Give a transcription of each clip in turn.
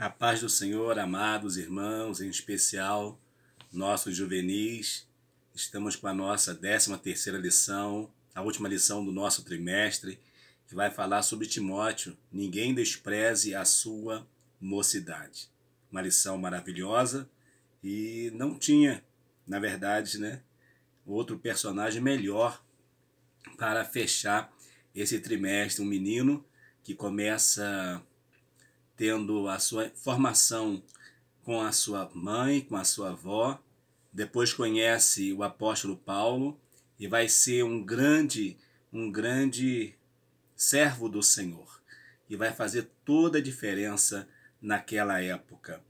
A paz do Senhor, amados irmãos, em especial nossos juvenis. Estamos com a nossa 13ª lição, a última lição do nosso trimestre, que vai falar sobre Timóteo. Ninguém despreze a sua mocidade. Uma lição maravilhosa e não tinha, na verdade, outro personagem melhor para fechar esse trimestre. Um menino que começa tendo a sua formação com a sua mãe, com a sua avó, depois conhece o apóstolo Paulo e vai ser um grande servo do Senhor, e vai fazer toda a diferença naquela época.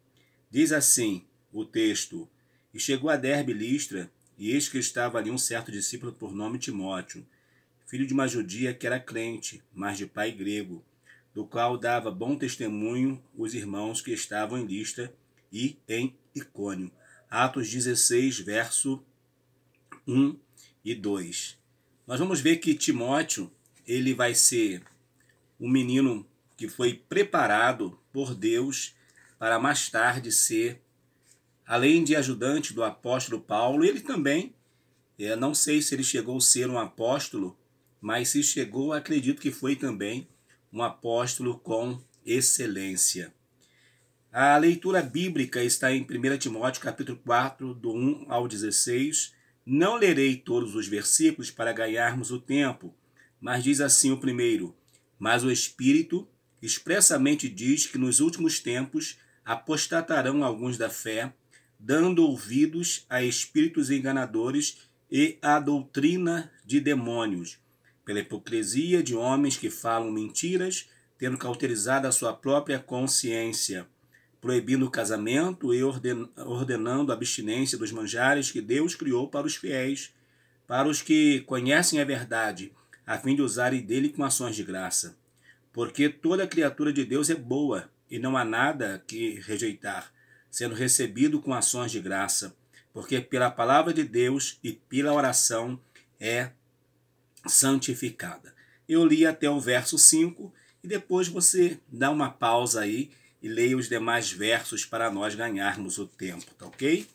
Diz assim o texto: E chegou a Derbe e Listra, e eis que estava ali um certo discípulo por nome Timóteo, filho de uma judia que era crente, mas de pai grego, do qual dava bom testemunho os irmãos que estavam em Listra e em Icônio. Atos 16, verso 1 e 2. Nós vamos ver que Timóteo, ele vai ser um menino que foi preparado por Deus para mais tarde ser, além de ajudante do apóstolo Paulo, ele também, não sei se ele chegou a ser um apóstolo, mas se chegou, acredito que foi também um apóstolo com excelência. A leitura bíblica está em 1 Timóteo capítulo 4, do 1 ao 16. Não lerei todos os versículos para ganharmos o tempo, mas diz assim o primeiro: Mas o Espírito expressamente diz que nos últimos tempos apostatarão alguns da fé, dando ouvidos a espíritos enganadores e à doutrina de demônios, pela hipocrisia de homens que falam mentiras, tendo cauterizado a sua própria consciência, proibindo o casamento e ordenando a abstinência dos manjares que Deus criou para os fiéis, para os que conhecem a verdade, a fim de usarem dele com ações de graça. Porque toda criatura de Deus é boa, e não há nada que rejeitar, sendo recebido com ações de graça, porque pela palavra de Deus e pela oração é santificada. Eu li até o verso 5 e depois você dá uma pausa aí e leia os demais versos para nós ganharmos o tempo, tá ok?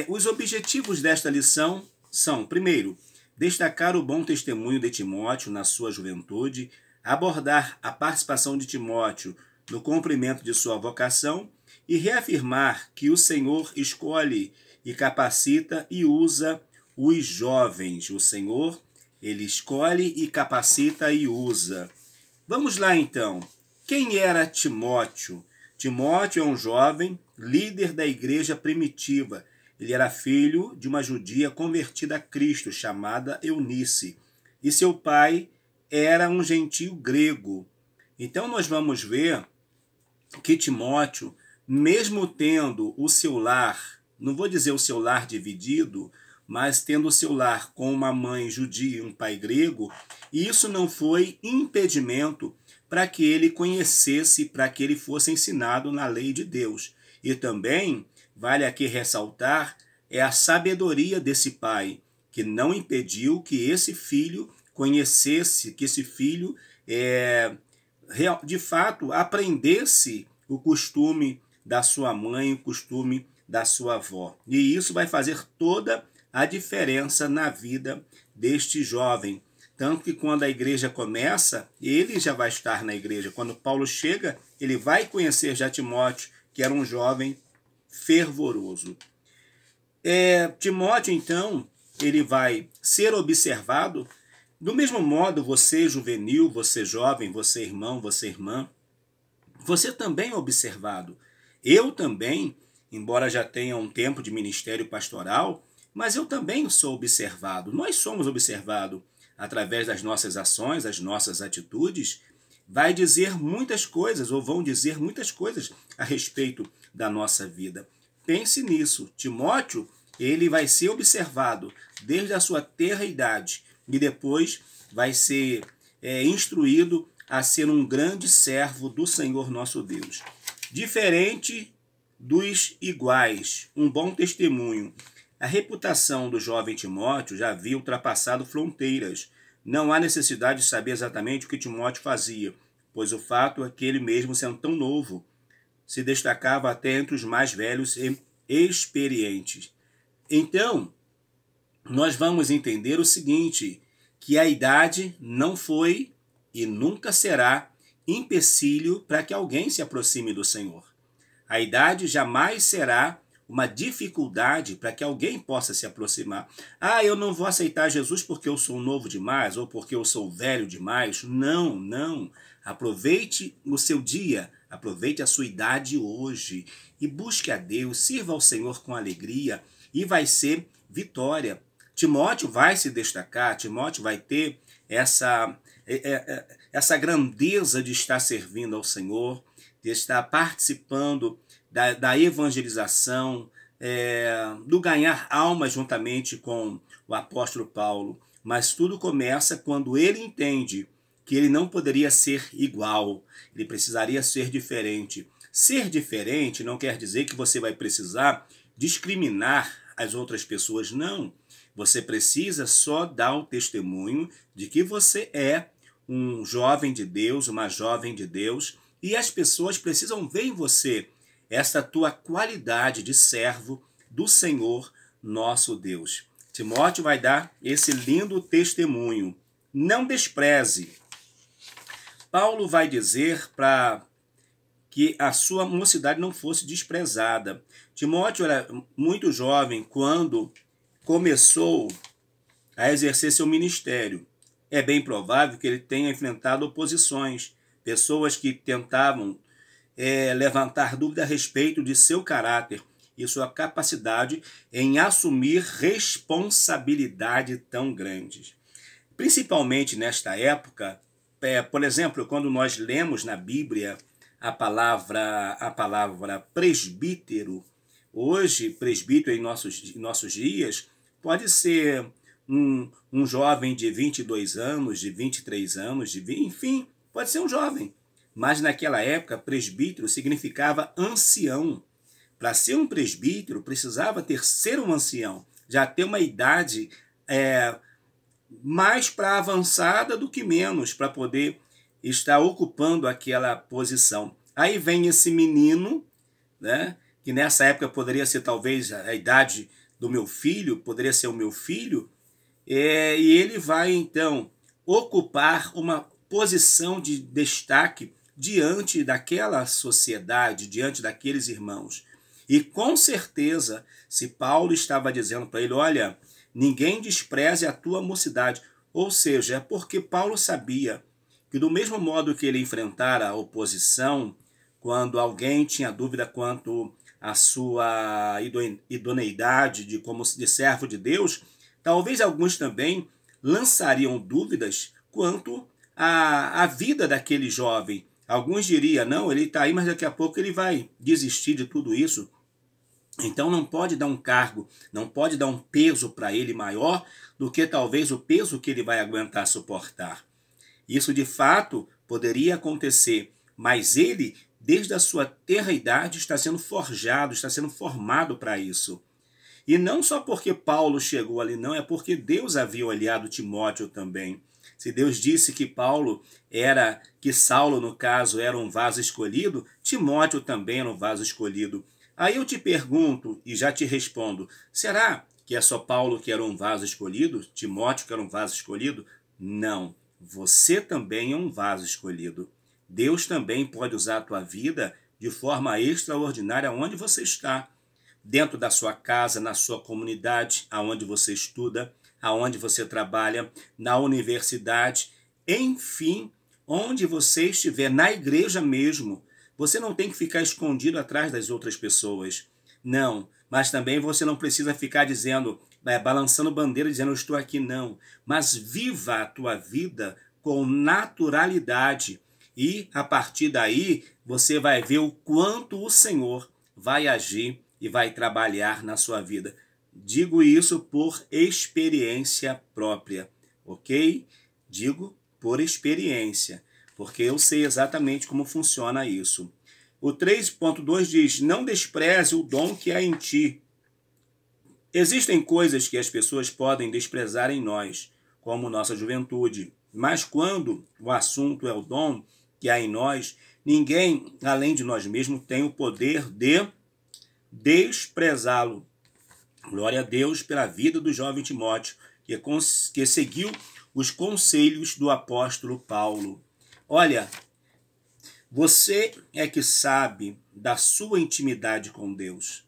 Os objetivos desta lição são, primeiro, destacar o bom testemunho de Timóteo na sua juventude, abordar a participação de Timóteo no cumprimento de sua vocação e reafirmar que o Senhor escolhe e capacita e usa os jovens. O Senhor, ele escolhe e capacita e usa. Vamos lá então. Quem era Timóteo? Timóteo é um jovem líder da igreja primitiva. Ele era filho de uma judia convertida a Cristo, chamada Eunice. E seu pai era um gentio grego. Então nós vamos ver que Timóteo, mesmo tendo o seu lar, não vou dizer o seu lar dividido, mas tendo o seu lar com uma mãe judia e um pai grego, isso não foi impedimento para que ele conhecesse, para que ele fosse ensinado na lei de Deus. E também, vale aqui ressaltar, é a sabedoria desse pai, que não impediu que esse filho conhecesse, que esse filho, de fato, aprendesse o costume da sua mãe, o costume da sua avó. E isso vai fazer toda a diferença na vida deste jovem. Tanto que quando a igreja começa, ele já vai estar na igreja. Quando Paulo chega, ele vai conhecer já Timóteo, que era um jovem fervoroso. Timóteo, então, ele vai ser observado. Do mesmo modo, você juvenil, você jovem, você irmão, você irmã, você também é observado. Eu também, embora já tenha um tempo de ministério pastoral, mas eu também sou observado. Nós somos observados através das nossas ações, as nossas atitudes. Vai dizer muitas coisas, ou vão dizer muitas coisas a respeito da nossa vida. Pense nisso. Timóteo, ele vai ser observado desde a sua tenra idade e depois vai ser instruído a ser um grande servo do Senhor nosso Deus. Diferente dos iguais, um bom testemunho. A reputação do jovem Timóteo já havia ultrapassado fronteiras. Não há necessidade de saber exatamente o que Timóteo fazia, pois o fato é que ele mesmo, sendo tão novo, se destacava até entre os mais velhos e experientes. Então, nós vamos entender o seguinte, que a idade não foi e nunca será empecilho para que alguém se aproxime do Senhor. A idade jamais será uma dificuldade para que alguém possa se aproximar. Ah, eu não vou aceitar Jesus porque eu sou novo demais ou porque eu sou velho demais. Não, não. Aproveite o seu dia, aproveite a sua idade hoje e busque a Deus, sirva ao Senhor com alegria e vai ser vitória. Timóteo vai se destacar, Timóteo vai ter essa grandeza de estar servindo ao Senhor, de estar participando da evangelização, do ganhar almas juntamente com o apóstolo Paulo. Mas tudo começa quando ele entende que ele não poderia ser igual, ele precisaria ser diferente. Ser diferente não quer dizer que você vai precisar discriminar as outras pessoas, não. Você precisa só dar o testemunho de que você é um jovem de Deus, uma jovem de Deus, e as pessoas precisam ver em você essa tua qualidade de servo do Senhor nosso Deus. Timóteo vai dar esse lindo testemunho. Não despreze. Paulo vai dizer para que a sua mocidade não fosse desprezada. Timóteo era muito jovem quando começou a exercer seu ministério. É bem provável que ele tenha enfrentado oposições, pessoas que tentavam levantar dúvida a respeito de seu caráter e sua capacidade em assumir responsabilidade tão grandes. Principalmente nesta época, por exemplo, quando nós lemos na Bíblia a palavra presbítero, hoje, presbítero em nossos dias, pode ser um jovem de 22 anos, de 23 anos, enfim, pode ser um jovem. Mas naquela época, presbítero significava ancião. Para ser um presbítero, precisava ser um ancião, já ter uma idade mais para avançada do que menos, para poder estar ocupando aquela posição. Aí vem esse menino, né, que nessa época poderia ser talvez a idade do meu filho, poderia ser o meu filho, e ele vai então ocupar uma posição de destaque diante daquela sociedade, diante daqueles irmãos. E com certeza, se Paulo estava dizendo para ele, olha, ninguém despreze a tua mocidade, ou seja, é porque Paulo sabia que do mesmo modo que ele enfrentara a oposição, quando alguém tinha dúvida quanto à sua idoneidade de servo de Deus, talvez alguns também lançariam dúvidas quanto à vida daquele jovem. Alguns diriam, não, ele está aí, mas daqui a pouco ele vai desistir de tudo isso. Então não pode dar um cargo, não pode dar um peso para ele maior do que talvez o peso que ele vai aguentar suportar. Isso de fato poderia acontecer, mas ele, desde a sua tenra idade, está sendo forjado, está sendo formado para isso. E não só porque Paulo chegou ali, não, é porque Deus havia olhado Timóteo também. Se Deus disse que Saulo, no caso, era um vaso escolhido, Timóteo também era um vaso escolhido. Aí eu te pergunto e já te respondo, será que é só Paulo que era um vaso escolhido? Timóteo que era um vaso escolhido? Não, você também é um vaso escolhido. Deus também pode usar a tua vida de forma extraordinária onde você está. Dentro da sua casa, na sua comunidade, aonde você estuda, aonde você trabalha, na universidade, enfim, onde você estiver, na igreja mesmo. Você não tem que ficar escondido atrás das outras pessoas. Não, mas também você não precisa ficar dizendo, balançando bandeira, dizendo eu estou aqui, não. Mas viva a tua vida com naturalidade. E a partir daí você vai ver o quanto o Senhor vai agir e vai trabalhar na sua vida. Digo isso por experiência própria, ok? Digo por experiência, porque eu sei exatamente como funciona isso. O 3.2 diz, não despreze o dom que há em ti. Existem coisas que as pessoas podem desprezar em nós, como nossa juventude, mas quando o assunto é o dom que há em nós, Ninguém, além de nós mesmos, tem o poder de desprezá-lo. Glória a Deus pela vida do jovem Timóteo, que seguiu os conselhos do apóstolo Paulo. Olha, você é que sabe da sua intimidade com Deus.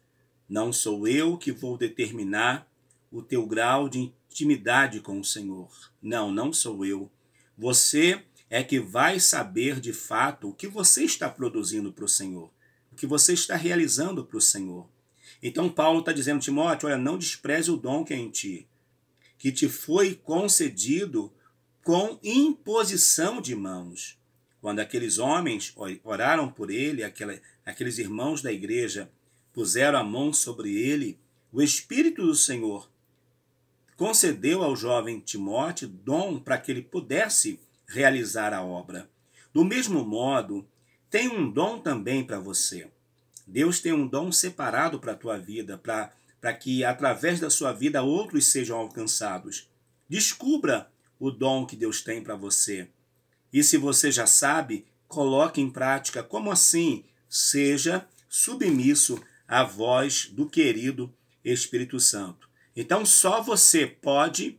Não sou eu que vou determinar o teu grau de intimidade com o Senhor. Não, não sou eu. Você é que vai saber de fato o que você está produzindo para o Senhor, o que você está realizando para o Senhor. Então Paulo está dizendo, Timóteo, olha, não despreze o dom que é em ti, que te foi concedido com imposição de mãos. Quando aqueles homens oraram por ele, aqueles irmãos da igreja puseram a mão sobre ele, o Espírito do Senhor concedeu ao jovem Timóteo dom para que ele pudesse realizar a obra. Do mesmo modo, tem um dom também para você. Deus tem um dom separado para a tua vida, para que através da sua vida outros sejam alcançados. Descubra o dom que Deus tem para você. E se você já sabe, coloque em prática. Como assim? Seja submisso à voz do querido Espírito Santo. Então só você pode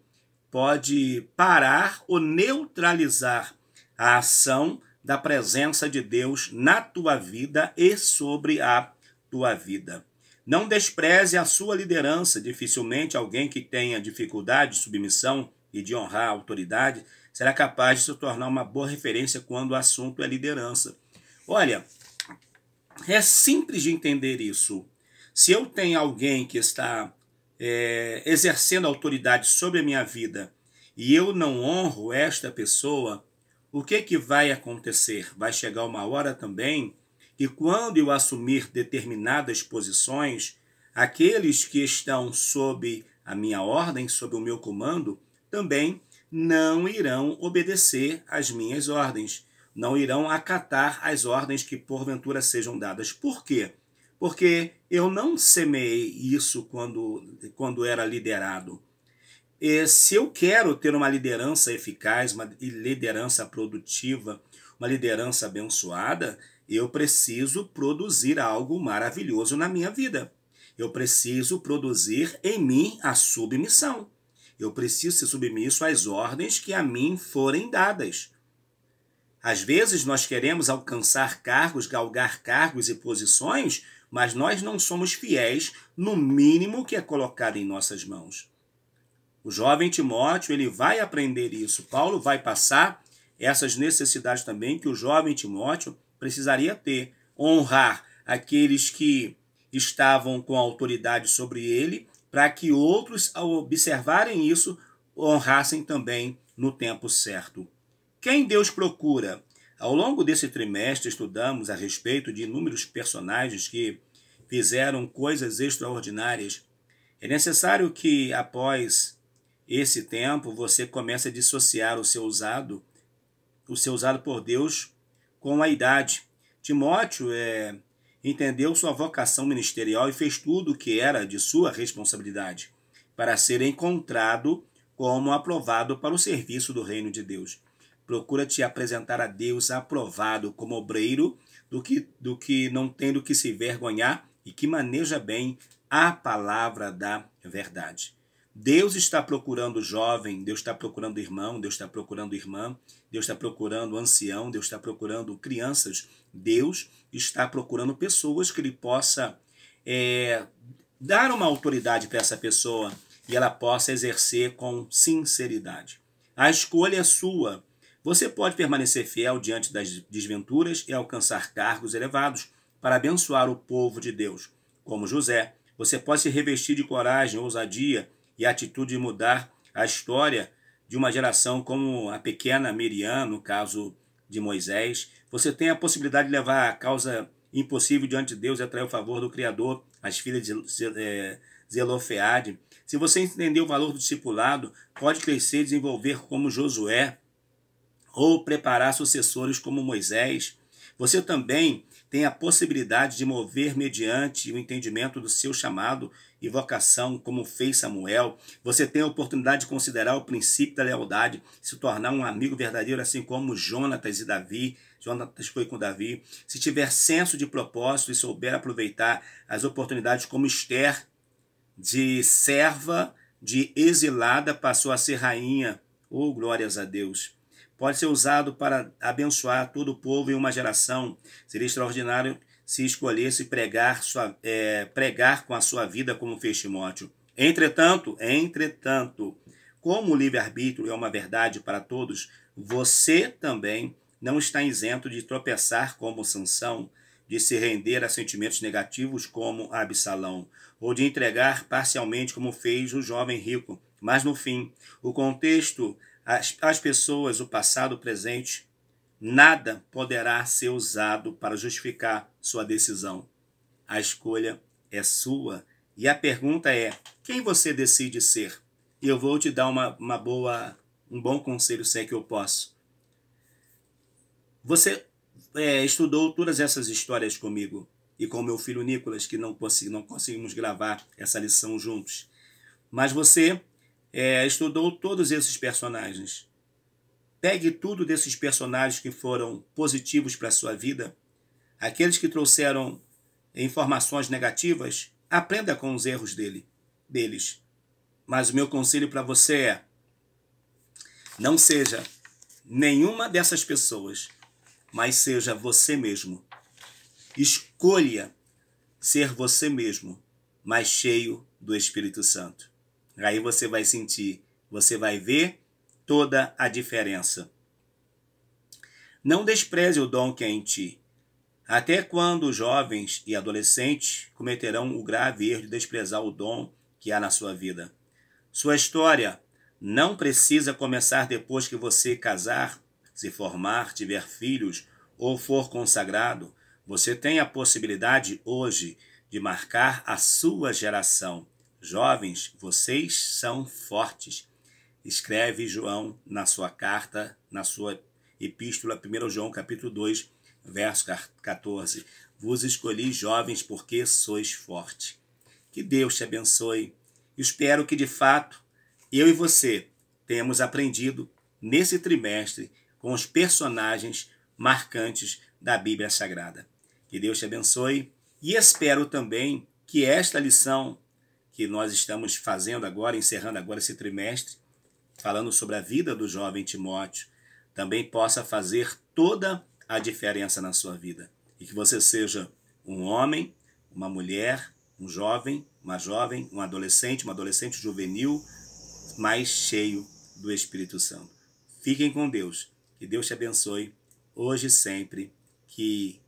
parar ou neutralizar a ação da presença de Deus na tua vida e sobre a tua vida. Não despreze a sua liderança. Dificilmente alguém que tenha dificuldade de submissão e de honrar a autoridade será capaz de se tornar uma boa referência quando o assunto é liderança. Olha, é simples de entender isso. Se eu tenho alguém que está exercendo autoridade sobre a minha vida e eu não honro esta pessoa, o que vai acontecer? Vai chegar uma hora também que quando eu assumir determinadas posições, aqueles que estão sob a minha ordem, sob o meu comando, também não irão obedecer às minhas ordens, não irão acatar as ordens que porventura sejam dadas. Por quê? Porque eu não semeei isso quando era liderado. E se eu quero ter uma liderança eficaz, uma liderança produtiva, uma liderança abençoada, eu preciso produzir algo maravilhoso na minha vida. Eu preciso produzir em mim a submissão. Eu preciso ser submisso às ordens que a mim forem dadas. Às vezes nós queremos alcançar cargos, galgar cargos e posições, mas nós não somos fiéis no mínimo que é colocado em nossas mãos. O jovem Timóteo, ele vai aprender isso. Paulo vai passar essas necessidades também que o jovem Timóteo precisaria ter. Honrar aqueles que estavam com autoridade sobre ele, para que outros, ao observarem isso, honrassem também no tempo certo. Quem Deus procura? Ao longo desse trimestre, estudamos a respeito de inúmeros personagens que fizeram coisas extraordinárias. É necessário que, após esse tempo, você comece a dissociar o seu usado por Deus com a idade. Timóteo entendeu sua vocação ministerial e fez tudo o que era de sua responsabilidade para ser encontrado como aprovado para o serviço do reino de Deus. Procura te apresentar a Deus aprovado como obreiro do que não tendo que se vergonhar e que maneja bem a palavra da verdade. Deus está procurando jovem, Deus está procurando irmão, Deus está procurando irmã, Deus está procurando ancião, Deus está procurando crianças. Deus está procurando pessoas que Ele possa dar uma autoridade para essa pessoa e ela possa exercer com sinceridade. A escolha é sua. Você pode permanecer fiel diante das desventuras e alcançar cargos elevados para abençoar o povo de Deus. Como José, você pode se revestir de coragem, ousadia e atitude de mudar a história de uma geração como a pequena Miriam, no caso de Moisés. Você tem a possibilidade de levar a causa impossível diante de Deus e atrair o favor do Criador, as filhas de Zelofeade. Se você entender o valor do discipulado, pode crescer e desenvolver como Josué, ou preparar sucessores como Moisés. Você também tem a possibilidade de mover mediante o entendimento do seu chamado e vocação, como fez Samuel. Você tem a oportunidade de considerar o princípio da lealdade, se tornar um amigo verdadeiro, assim como Jonatas e Davi. Jonatas foi com Davi. Se tiver senso de propósito e souber aproveitar as oportunidades, como Esther, de serva, de exilada, passou a ser rainha. Oh, glórias a Deus! Pode ser usado para abençoar todo o povo em uma geração. Seria extraordinário se escolhesse pregar com a sua vida, como fez Timóteo. Entretanto, como o livre-arbítrio é uma verdade para todos, você também não está isento de tropeçar como Sansão, de se render a sentimentos negativos como Absalão, ou de entregar parcialmente como fez o jovem rico. Mas no fim, o contexto, as pessoas, o passado, o presente, nada poderá ser usado para justificar sua decisão. A escolha é sua. E a pergunta é, quem você decide ser? E eu vou te dar um bom conselho, se é que eu posso. Você estudou todas essas histórias comigo e com meu filho Nicolas, que não conseguimos gravar essa lição juntos. Mas você estudou todos esses personagens. Pegue tudo desses personagens que foram positivos para a sua vida, aqueles que trouxeram informações negativas, aprenda com os erros deles. Mas o meu conselho para você é, não seja nenhuma dessas pessoas, mas seja você mesmo. Escolha ser você mesmo, mas cheio do Espírito Santo. Aí você vai sentir, você vai ver toda a diferença. Não despreze o dom que é em ti. Até quando os jovens e adolescentes cometerão o grave erro de desprezar o dom que há na sua vida? Sua história não precisa começar depois que você casar, se formar, tiver filhos ou for consagrado. Você tem a possibilidade hoje de marcar a sua geração. Jovens, vocês são fortes. Escreve João na sua carta, na sua epístola, 1 João capítulo 2, verso 14. Vos escolhi, jovens, porque sois fortes. Que Deus te abençoe. Espero que, de fato, eu e você tenhamos aprendido nesse trimestre com os personagens marcantes da Bíblia Sagrada. Que Deus te abençoe e espero também que esta lição que nós estamos fazendo agora, encerrando agora esse trimestre, falando sobre a vida do jovem Timóteo, também possa fazer toda a diferença na sua vida. E que você seja um homem, uma mulher, um jovem, um adolescente juvenil, mais cheio do Espírito Santo. Fiquem com Deus. Que Deus te abençoe hoje e sempre. Que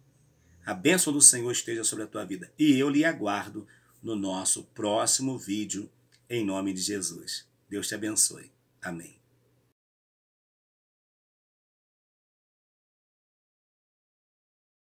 a bênção do Senhor esteja sobre a tua vida. E eu lhe aguardo no nosso próximo vídeo, em nome de Jesus. Deus te abençoe. Amém.